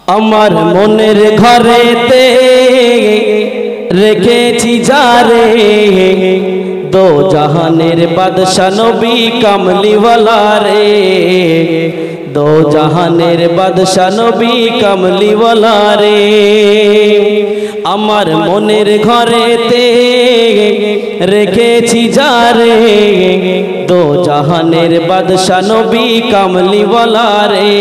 আমার মনের ঘরেতে রেখেছি যারে দো জাহানের বাদশা নবী কামলিওয়ালা রে, দো জাহানের বাদশা নবী কামলিওয়ালা রে। আমার মনের ঘরেতে রেখেছি যারে দো জাহানের বাদশা নবী কামলিওয়ালা রে,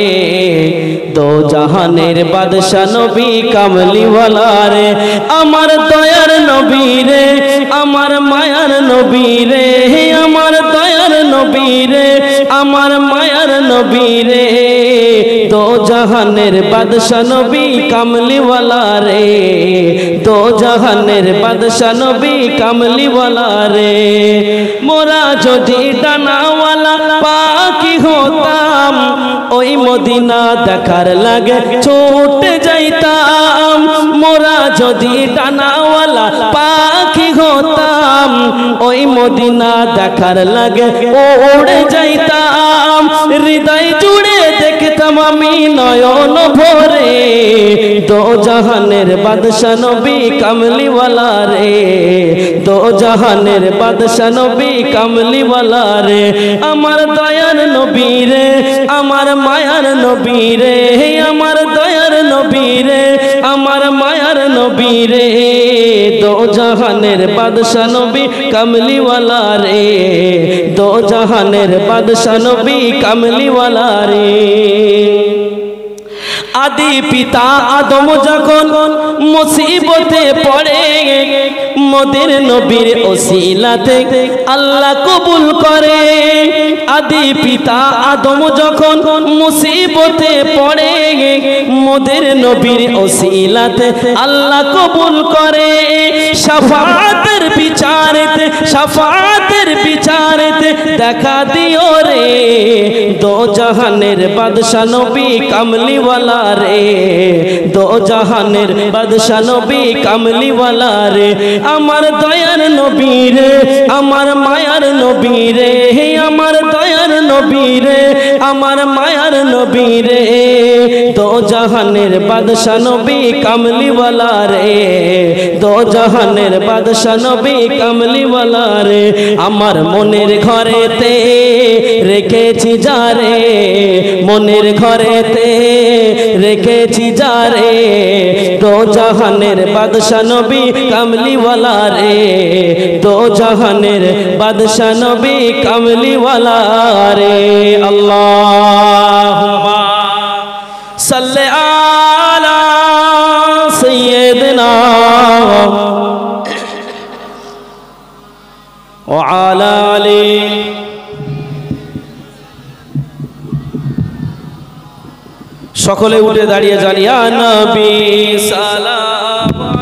দো জাহানের বাদশা নবী কামলিওয়ালা রে। আমার দয়ার নবী রে, আমার মায়ার নবী রে, আমার দয়ার নবী রে, আমার মায়ার নবী রে, দো জাহানের বাদশা নবী কামলিওয়ালা রে, দো জাহানের বাদশা নবী কামলিওয়ালা রে। মোরা যদি ডানাওয়ালা পাখি হতাম ওই মদিনা দেখার লাগে ছুটে যাইতাম। মোরা যদি ডানাওয়ালা পাখি হতাম ওই মদিনা দেখার লাগে উড়ে যাইতাম। হৃদয় জুড়ে দেখতাম আমি নয়ন ভরে দো জাহানের বাদশা নবী কামলিওয়ালা রে, দো জাহানের বাদশা নবী কামলিওয়ালা রে। আমার দয়ার নবী রে, আমার মায়ার নবী রে, আমার দয়ার নবী রে, আমার মায়ার নবী রে, দো জাহানের বাদশা নবী কামলিওয়ালা রে, দো জাহানের বাদশা নবী কামলিওয়ালা রে। আদি পিতা আদম যখন মুসিবতে পড়ে মোদের নবীর ওসিলাতে আল্লাহ কবুল করে। আদি পিতা আদম যখন মুসিবতে পড়ে মোদের নবীর ওসিলাতে আল্লাহ কবুল করে। শাফাতের বিচারেতে, শাফাতের বিচারেতে দেখা দিও রে দো জাহানের বাদশা নবী কামলিওয়ালা রে, দো জাহানের বাদশা নবী কামলিওয়ালা রে। আমার দয়ার নবী রে, আমার মায়ার নবী রে, আমার দয়ার নবী রে, আমার মায়ার নবী রে, দো জাহানের বাদশা নবী কামলিওয়ালা রে, দো জাহানের বাদশা নবী কামলিওয়ালা রে। আমার মনের ঘরেতে রেখেছি যারে, মনের ঘরেতে রেখেছি যারে দো জাহানের বাদশা নবী কামলিওয়ালা রে, দো জাহানের বাদশা নবী কামলিওয়ালা রে। আল্লাহুম্মা সাল্লি আলা সাইয়্যিদিনা ওয়া আলা আলি। সকলে উঠে দাঁড়িয়ে জানি ইয়া নবী সালাম।